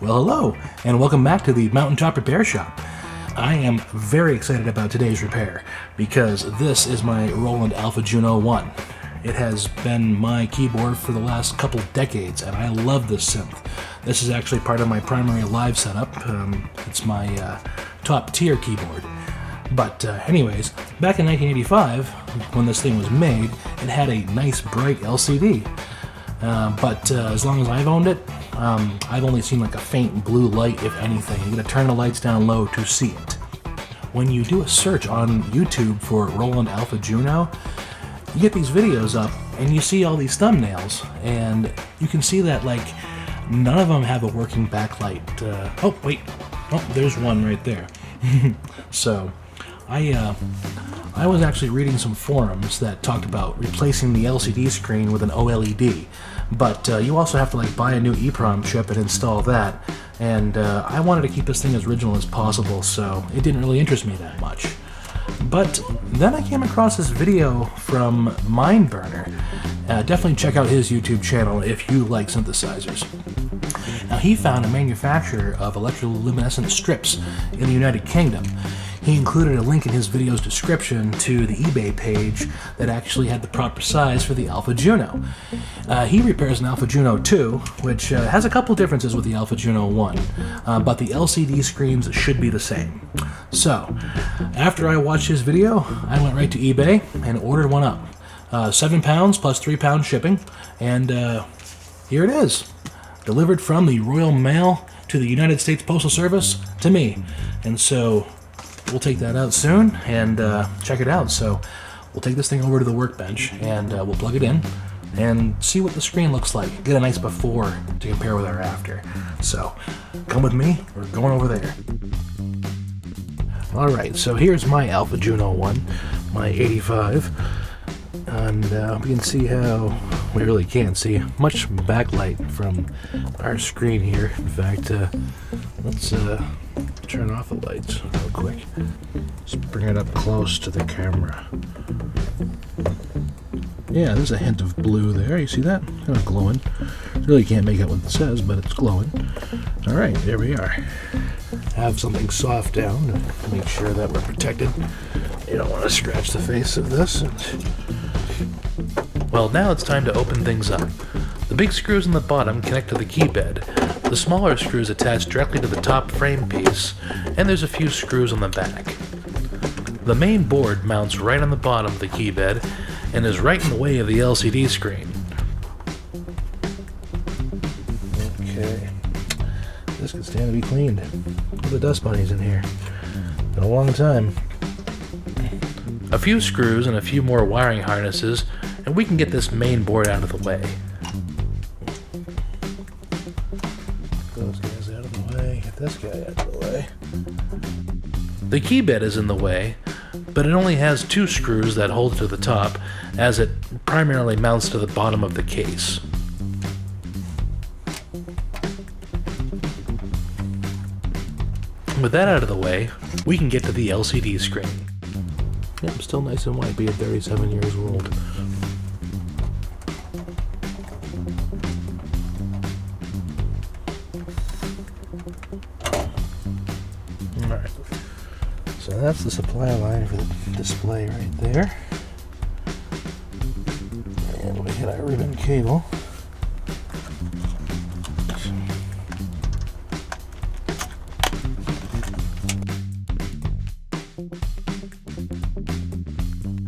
Well, hello, and welcome back to the Mountaintop Repair Shop. I am very excited about today's repair because this is my Roland Alpha Juno 1. It has been my keyboard for the last couple decades, and I love this synth. This is actually part of my primary live setup. It's my top tier keyboard. But anyways, back in 1985, when this thing was made, it had a nice bright LCD. But as long as I've owned it, I've only seen like a faint blue light, if anything. You gotta turn the lights down low to see it. When you do a search on YouTube for Roland Alpha Juno, you get these videos up and you see all these thumbnails, and you can see that like none of them have a working backlight. Oh wait, there's one right there. So I was actually reading some forums that talked about replacing the LCD screen with an OLED, but you also have to like buy a new EEPROM chip and install that, and I wanted to keep this thing as original as possible, so it didn't really interest me that much. But then I came across this video from Mindburner. Definitely check out his YouTube channel if you like synthesizers. Now, he found a manufacturer of electroluminescent strips in the United Kingdom. He included a link in his video's description to the eBay page that actually had the proper size for the Alpha Juno. He repairs an Alpha Juno 2, which has a couple differences with the Alpha Juno 1, but the LCD screens should be the same. So, after I watched his video, I went right to eBay and ordered one up. £7 plus £3 shipping, and here it is. Delivered from the Royal Mail to the United States Postal Service to me. And so we'll take that out soon and check it out. So we'll take this thing over to the workbench and we'll plug it in and see what the screen looks like. Get a nice before to compare with our after. So come with me, we're going over there. Alright, so here's my Alpha Juno 1, my 85. And we can see how, we really can't see much backlight from our screen here. In fact, let's turn off the lights real quick. Let's bring it up close to the camera. Yeah, there's a hint of blue there. You see that? Kind of glowing. Really can't make out what it says, but it's glowing. Alright, there we are. Have something soft down to make sure that we're protected. You don't want to scratch the face of this. Well, now it's time to open things up. The big screws on the bottom connect to the key bed. The smaller screws attach directly to the top frame piece, and there's a few screws on the back. The main board mounts right on the bottom of the key bed and is right in the way of the LCD screen. Okay, this could stand to be cleaned. Look at the dust bunnies in here. Been a long time. A few screws and a few more wiring harnesses, and we can get this main board out of the way. Those guys out of the way, get this guy out of the way. The key bed is in the way, but it only has two screws that hold it to the top, as it primarily mounts to the bottom of the case. With that out of the way, we can get to the LCD screen. Yep, still nice and white, being 37 years old. Alright, so that's the supply line for the display right there. And we hit our ribbon cable.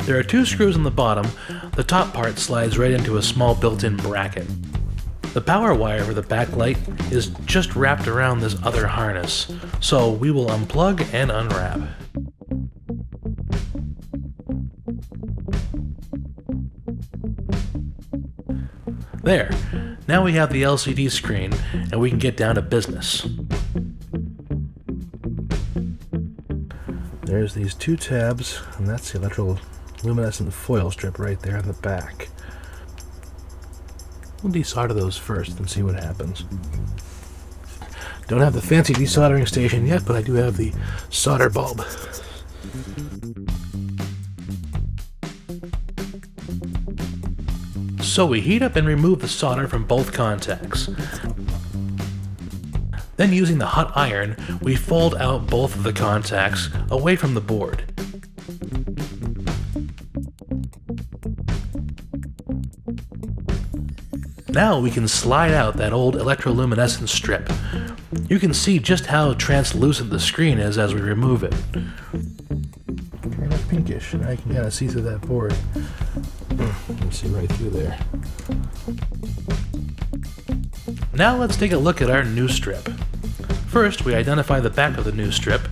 There are two screws on the bottom. The top part slides right into a small built-in bracket. The power wire for the backlight is just wrapped around this other harness, so we will unplug and unwrap. There, now we have the LCD screen and we can get down to business. There's these two tabs, and that's the electroluminescent foil strip right there in the back. We'll desolder those first and see what happens. Don't have the fancy desoldering station yet, but I do have the solder bulb. So we heat up and remove the solder from both contacts. Then using the hot iron, we fold out both of the contacts away from the board. Now we can slide out that old electroluminescent strip. You can see just how translucent the screen is as we remove it. Kind of pinkish, and I can kind of see through that board. You can see right through there. Now let's take a look at our new strip. First, we identify the back of the new strip.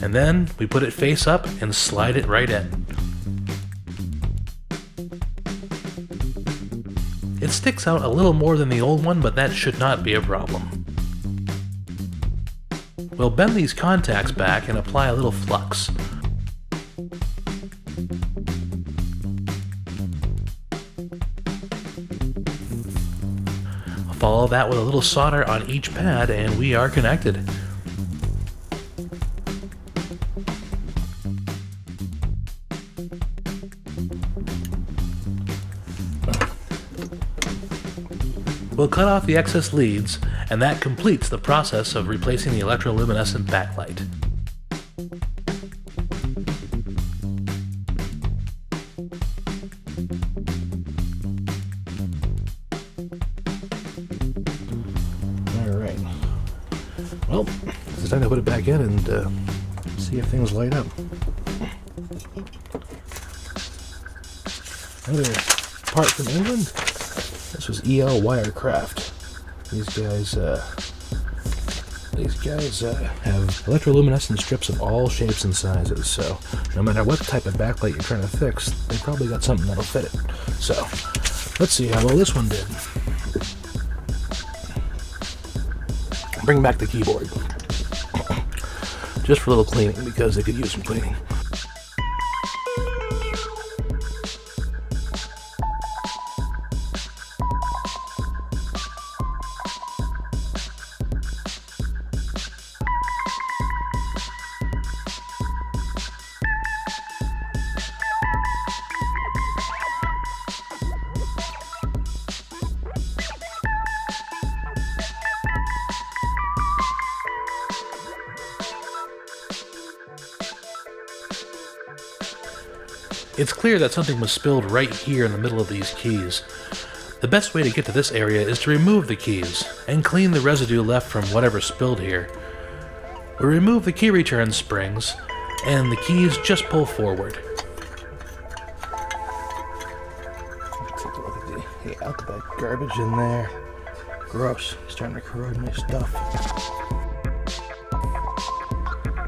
And then we put it face up and slide it right in. It sticks out a little more than the old one, but that should not be a problem. We'll bend these contacts back and apply a little flux. Follow that with a little solder on each pad and we are connected. We'll cut off the excess leads, and that completes the process of replacing the electroluminescent backlight. Alright. Well, it's time to put it back in and see if things light up. Another part from England. This was EL Wirecraft. These guys have electroluminescent strips of all shapes and sizes, so no matter what type of backlight you're trying to fix, they probably got something that'll fit it. So, let's see how well this one did. Bring back the keyboard. Just for a little cleaning, because it could use some cleaning. It's clear that something was spilled right here in the middle of these keys. The best way to get to this area is to remove the keys and clean the residue left from whatever spilled here. We remove the key return springs and the keys just pull forward. Take a look at the alphabet garbage in there. Gross, starting to corrode my stuff.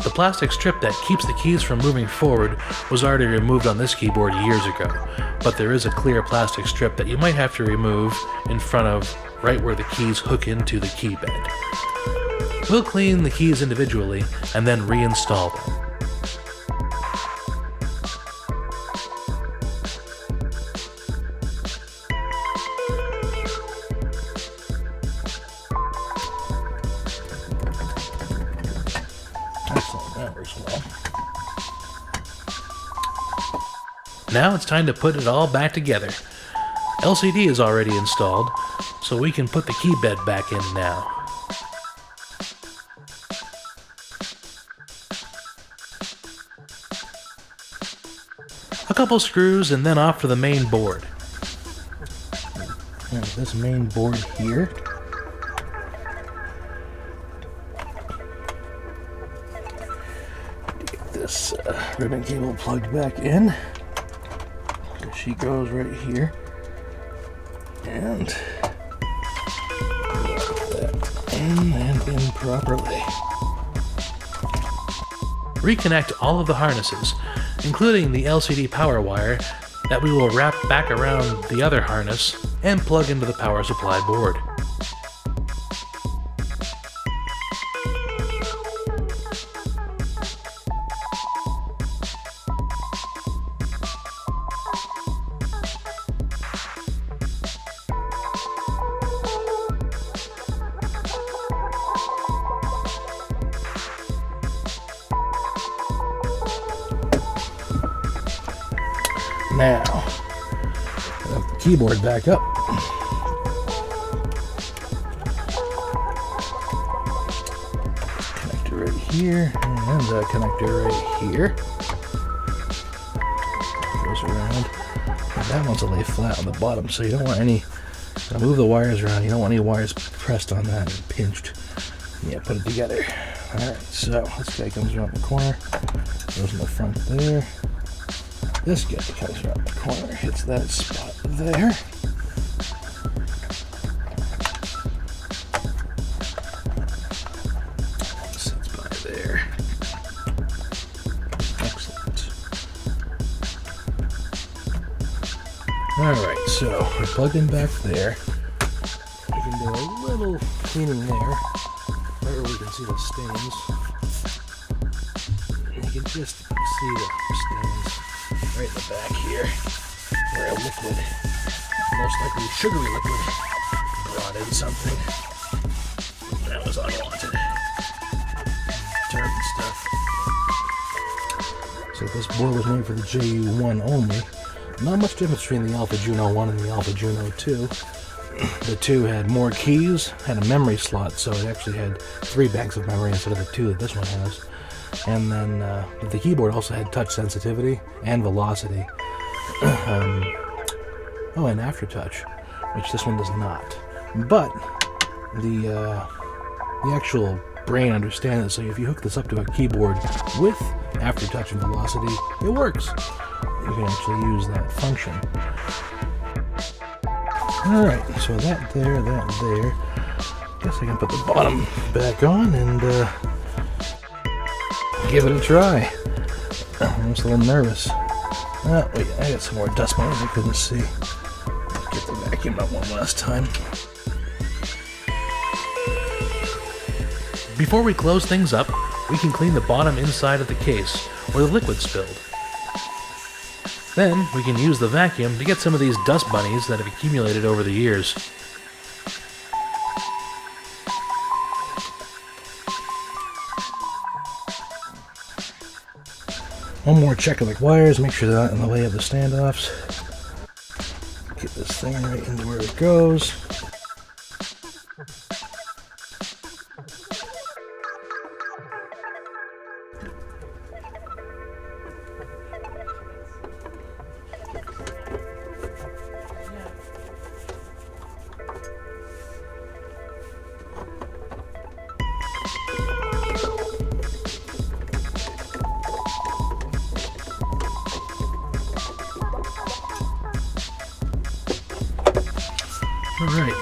The plastic strip that keeps the keys from moving forward was already removed on this keyboard years ago, but there is a clear plastic strip that you might have to remove in front of right where the keys hook into the key bed. We'll clean the keys individually and then reinstall them. That works well. Now it's time to put it all back together. LCD is already installed, so we can put the key bed back in now. A couple screws and then off to the main board. Now this main board here. Get this ribbon cable plugged back in. So she goes right here. And put that in and in properly. Reconnect all of the harnesses, including the LCD power wire that we will wrap back around the other harness and plug into the power supply board. Now, keyboard back up. Connector right here, and a connector right here. Goes around. And that one's a lay flat on the bottom, so you don't want any. Move the wires around. You don't want any wires pressed on that and pinched. Yeah, put it together. Alright, so this guy comes around the corner, goes in the front there. This guy comes around the corner, hits that spot there. Sits by there. Excellent. Alright, so we're plugged in back there. We can do a little cleaning there. Where we can see the stains. You can just see the stains right in the back here, where a liquid, most likely sugary liquid, brought in something that was unwanted. Dirt and stuff. So this board was made for the JU1 only. Not much difference between the Alpha Juno 1 and the Alpha Juno 2. The 2 had more keys, had a memory slot, so it actually had 3 banks of memory instead of the 2 that this one has. And then the keyboard also had touch sensitivity and velocity. Oh, and aftertouch, which this one does not. But the actual brain understands it, so if you hook this up to a keyboard with aftertouch and velocity, it works. You can actually use that function. Alright, so that there. Guess I can put the bottom back on and give it a try. I'm just a little nervous. Oh, wait, I got some more dust on it I couldn't see. Let's get the vacuum out one last time. Before we close things up, we can clean the bottom inside of the case where the liquid spilled. Then, we can use the vacuum to get some of these dust bunnies that have accumulated over the years. One more check of the wires, make sure they're not in the way of the standoffs. Get this thing right into where it goes. Alright.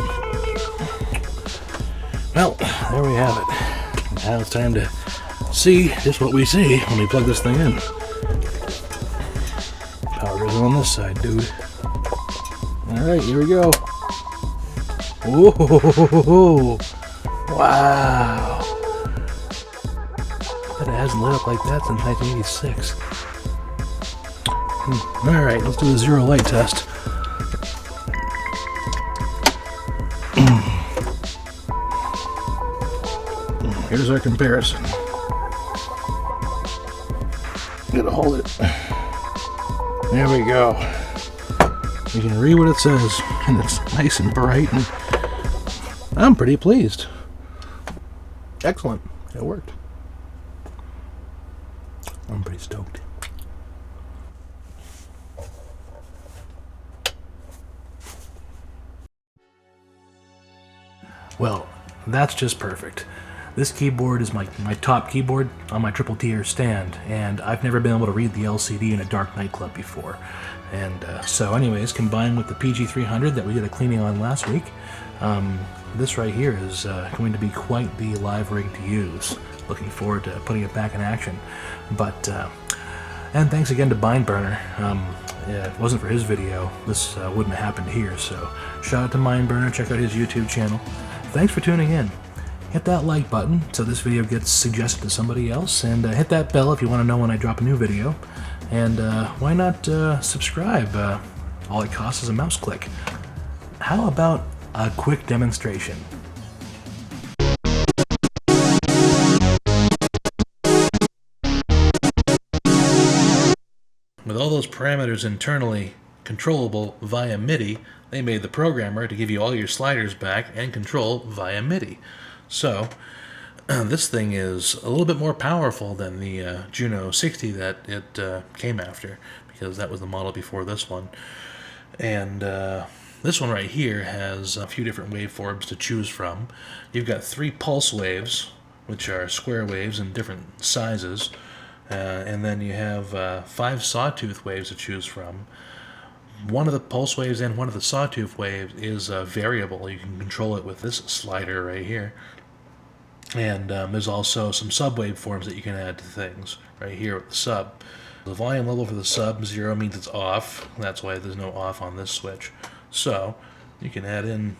Well, there we have it. Now it's time to see just what we see when we plug this thing in. Power goes on this side, dude. Alright, here we go. Whoa! Wow! But it hasn't lit up like that since 1986. Alright, let's do a zero light test. Here's our comparison. Gotta hold it. There we go. You can read what it says, and it's nice and bright, and I'm pretty pleased. Excellent. It worked. I'm pretty stoked. Well, that's just perfect. This keyboard is my top keyboard on my triple tier stand, and I've never been able to read the LCD in a dark nightclub before. And so anyways, combined with the PG300 that we did a cleaning on last week, this right here is going to be quite the live rig to use. Looking forward to putting it back in action. But, and thanks again to Mindburner. If it wasn't for his video, this wouldn't have happened here, so shout out to Mindburner, check out his YouTube channel. Thanks for tuning in. Hit that like button so this video gets suggested to somebody else, and hit that bell if you want to know when I drop a new video. And why not subscribe? All it costs is a mouse click. How about a quick demonstration? With all those parameters internally controllable via MIDI, they made the programmer to give you all your sliders back and control via MIDI. So this thing is a little bit more powerful than the Juno 60 that it came after, because that was the model before this one. And this one right here has a few different waveforms to choose from. You've got 3 pulse waves, which are square waves in different sizes, and then you have 5 sawtooth waves to choose from. One of the pulse waves and one of the sawtooth waves is variable. You can control it with this slider right here. And there's also some sub waveforms that you can add to things right here with the sub. The volume level for the sub, 0 means it's off. That's why there's no off on this switch. So you can add in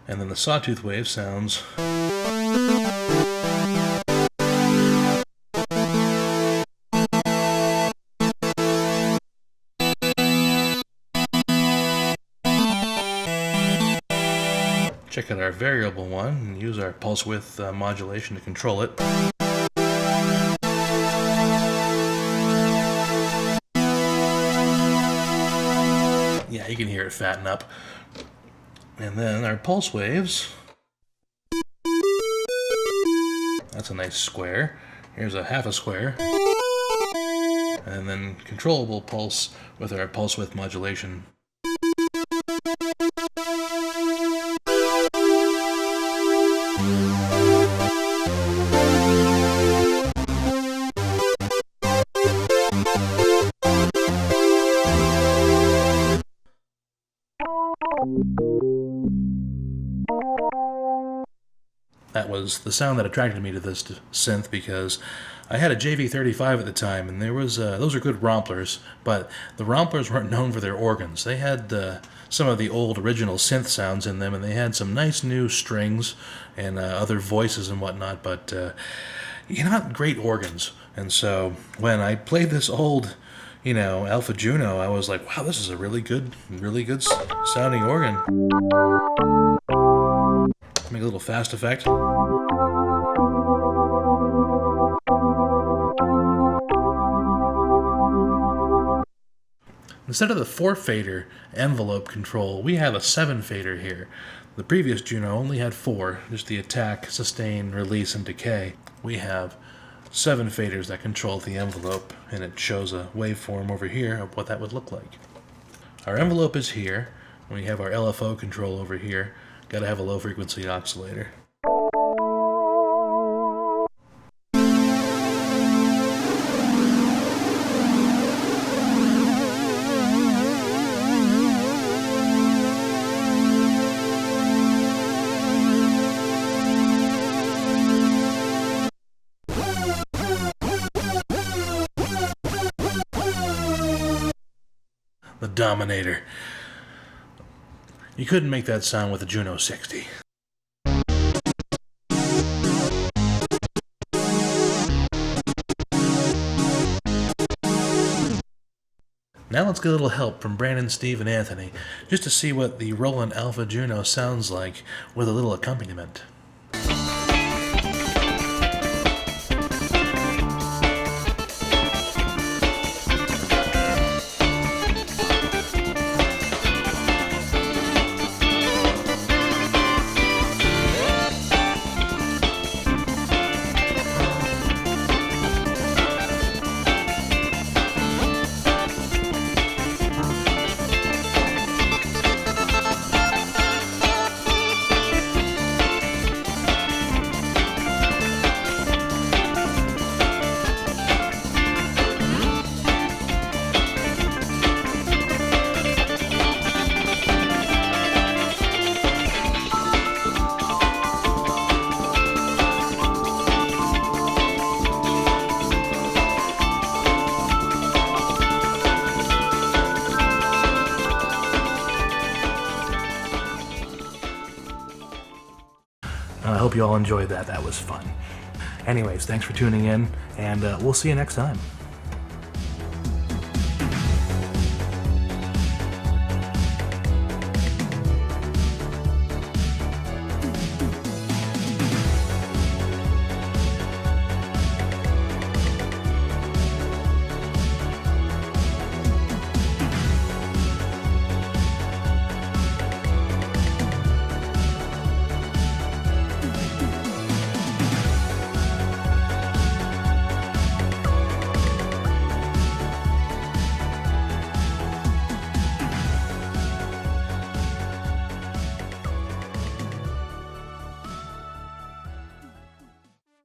and then the sawtooth wave sounds check out our variable one and use our pulse width modulation to control it. Yeah, you can hear it fatten up. And then our pulse waves. That's a nice square. Here's a half a square. And then controllable pulse with our pulse width modulation. That was the sound that attracted me to this synth, because I had a JV35 at the time, and there was those are good romplers, but the romplers weren't known for their organs. They had some of the old original synth sounds in them, and they had some nice new strings and other voices and whatnot, but not great organs. And so when I played this old, Alpha Juno, I was like, wow, this is a really good sounding organ. Make a little fast effect. Instead of the 4-fader envelope control, we have a 7-fader here. The previous Juno only had 4, just the attack, sustain, release, and decay. We have 7 faders that control the envelope, and it shows a waveform over here of what that would look like. Our envelope is here. We have our LFO control over here. Gotta have a low frequency oscillator. The Dominator. You couldn't make that sound with a Juno 60. Now let's get a little help from Brandon, Steve, and Anthony, just to see what the Roland Alpha Juno sounds like with a little accompaniment. I hope you all enjoyed that. That was fun. Anyways, thanks for tuning in, and we'll see you next time.